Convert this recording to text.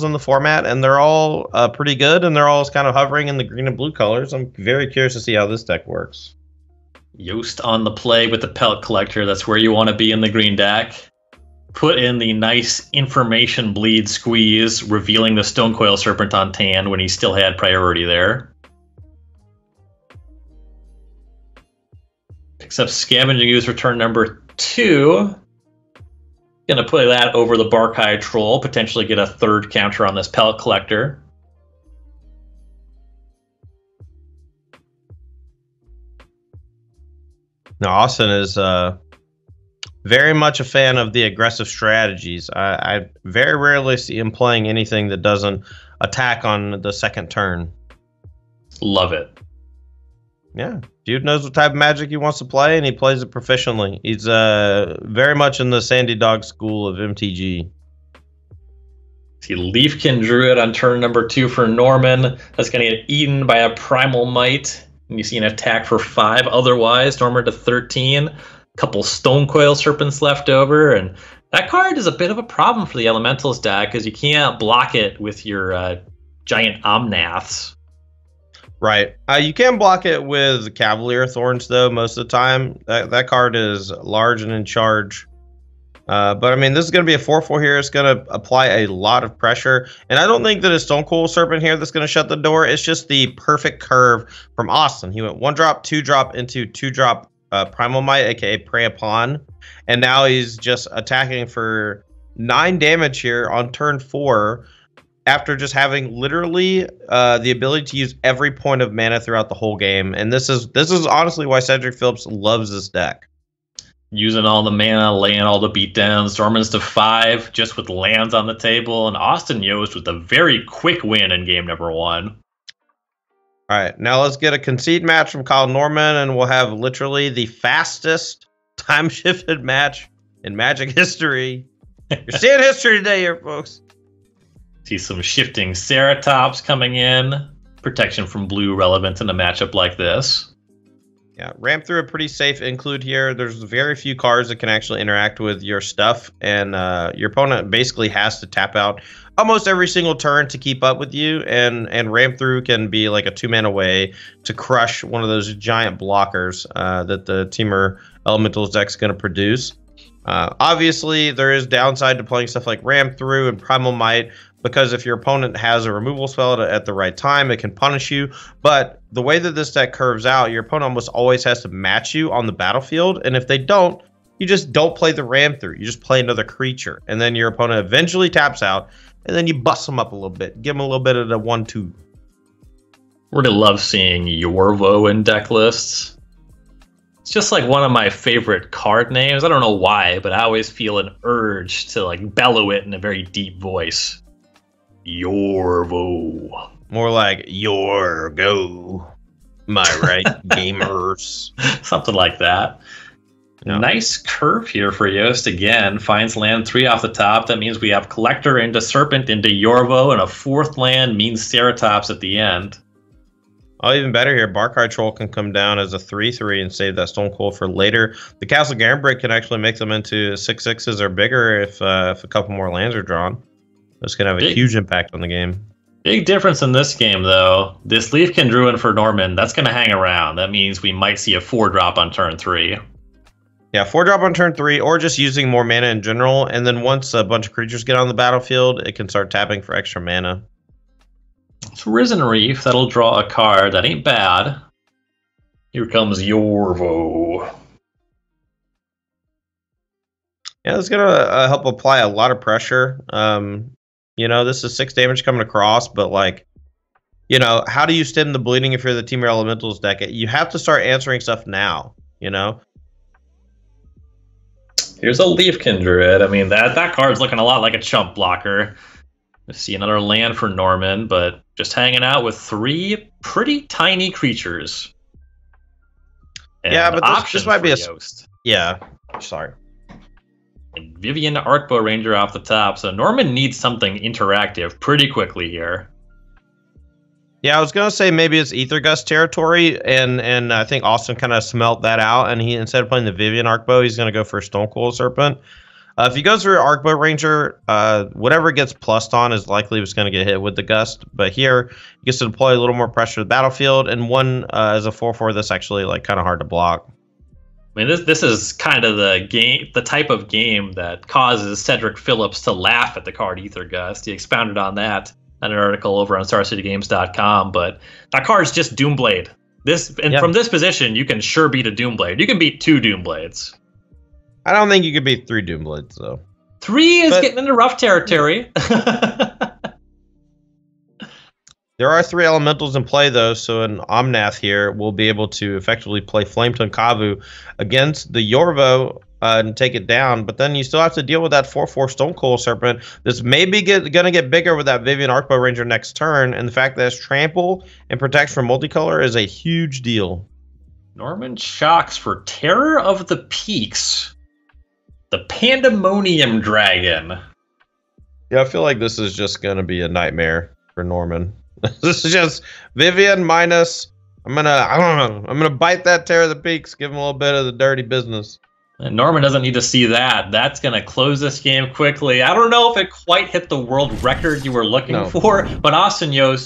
spells in the format, and they're all pretty good, and they're all kind of hovering in the green and blue colors. I'm very curious to see how this deck works. Yost on the play with the Pellet Collector. That's where you want to be in the green deck. Put in the nice Information Bleed squeeze, revealing the Stonecoil Serpent on tan when he still had priority there. Picks up Scavenging Ooze for turn number 2. Gonna play that over the Barkhide Troll, potentially get a third counter on this Pellet Collector. Now, Austin is very much a fan of the aggressive strategies. I very rarely see him playing anything that doesn't attack on the second turn. Love it. Yeah, dude knows what type of Magic he wants to play, and he plays it proficiently. He's very much in the Sandy Dog school of MTG. See Leafkin Druid on turn number 2 for Norman. That's going to get eaten by a Primal Might. And you see an attack for 5 otherwise. Norman to 13. A couple Stonecoil Serpents left over. And that card is a bit of a problem for the Elementals deck because you can't block it with your giant Omnaths. Right. You can block it with Cavalier Thorns, though, most of the time. That card is large and in charge. But, I mean, this is going to be a 4/4 here. It's going to apply a lot of pressure. And I don't think that a Stonecoil Serpent here that's going to shut the door. It's just the perfect curve from Austin. He went 1-drop, 2-drop into 2-drop Primal Might, a.k.a. Prey Upon. And now he's just attacking for 9 damage here on turn 4 after just having literally the ability to use every point of mana throughout the whole game. And this is honestly why Cedric Phillips loves this deck. Using all the mana, laying all the beatdowns. Norman's to 5, just with lands on the table. And Austin Yost with a very quick win in game number 1. All right, now let's get a concede match from Kyle Norman, and we'll have literally the fastest time-shifted match in Magic history. You're seeing history today here, folks. See some shifting Ceratops coming in. Protection from blue relevant in a matchup like this. Yeah, ramp through a pretty safe include here. There's very few cards that can actually interact with your stuff, and your opponent basically has to tap out almost every single turn to keep up with you, and ramp through can be like a 2-mana way to crush one of those giant blockers that the Teamer Elementals deck's going to produce. Obviously, there is downside to playing stuff like ramp through and Primal Might, because if your opponent has a removal spell at the right time, it can punish you. But the way that this deck curves out, your opponent almost always has to match you on the battlefield. And if they don't, you just don't play the ram through. You just play another creature. And then your opponent eventually taps out, and then you bust them up a little bit. Give them a little bit of the 1-2. Really love seeing Yorvo in deck lists. It's just like one of my favorite card names. I don't know why, but I always feel an urge to like bellow it in a very deep voice. Yorvo. More like Yorgo. Am I right, gamers? Something like that. Yeah. Nice curve here for Yost again. Finds land 3 off the top. That means we have Collector into Serpent into Yorvo, and a 4th land means Ceratops at the end. Oh, even better here. Barkhide Troll can come down as a 3/3 and save that Stonecoil for later. The Castle Gambrick can actually make them into 6/6s or bigger if a couple more lands are drawn. This can have a huge impact on the game. Big difference in this game, though. This Leafkin Druid for Norman, that's going to hang around. That means we might see a 4-drop on turn 3. Yeah, 4-drop on turn 3, or just using more mana in general. And then once a bunch of creatures get on the battlefield, it can start tapping for extra mana. It's Risen Reef. That'll draw a card. That ain't bad. Here comes Yorvo. Yeah, it's going to help apply a lot of pressure. You know, this is 6 damage coming across, but like, you know, how do you stem the bleeding if you're the Teamer Elementals deck? You have to start answering stuff now, you know? Here's a Leafkin Druid. I mean, that card's looking a lot like a chump blocker. I see another land for Norman, but just hanging out with 3 pretty tiny creatures. And yeah, but this might be a... Yost. Yeah, sorry. And Vivian Arcbow Ranger off the top, so Norman needs something interactive pretty quickly here. Yeah, I was gonna say maybe it's Ether Gust territory, and I think Austin kind of smelt that out, and he, instead of playing the Vivian Arcbow, he's gonna go for Stonecoil Serpent. If he goes for Arcbow Ranger, whatever gets plussed on is likely what's going to get hit with the Gust. But here, he gets to deploy a little more pressure to the battlefield, and one as a 4/4 that's actually like kind of hard to block. I mean, this is kind of the type of game that causes Cedric Phillips to laugh at the card Ether Gust. He expounded on that in an article over on StarCityGames.com. But that card's just Doomblade. From this position, you can sure beat a Doomblade. You can beat 2 Doomblades. I don't think you could beat 3 Doomblades, though. 3 is getting into rough territory. There are 3 elementals in play, though, so an Omnath here will be able to effectively play Flametongue Kavu against the Yorvo and take it down. But then you still have to deal with that 4/4 Stonecoil Serpent. This may be going to get bigger with that Vivian Arcbow Ranger next turn, and the fact that it's trample and protects from multicolor is a huge deal. Norman shocks for Terror of the Peaks. The Pandemonium Dragon. Yeah, I feel like this is just going to be a nightmare for Norman. This is just Vivian minus. I don't know. I'm gonna bite that Terror of the Peaks, give him a little bit of the dirty business. And Norman doesn't need to see that. That's gonna close this game quickly. I don't know if it quite hit the world record you were looking for, but Austin Yost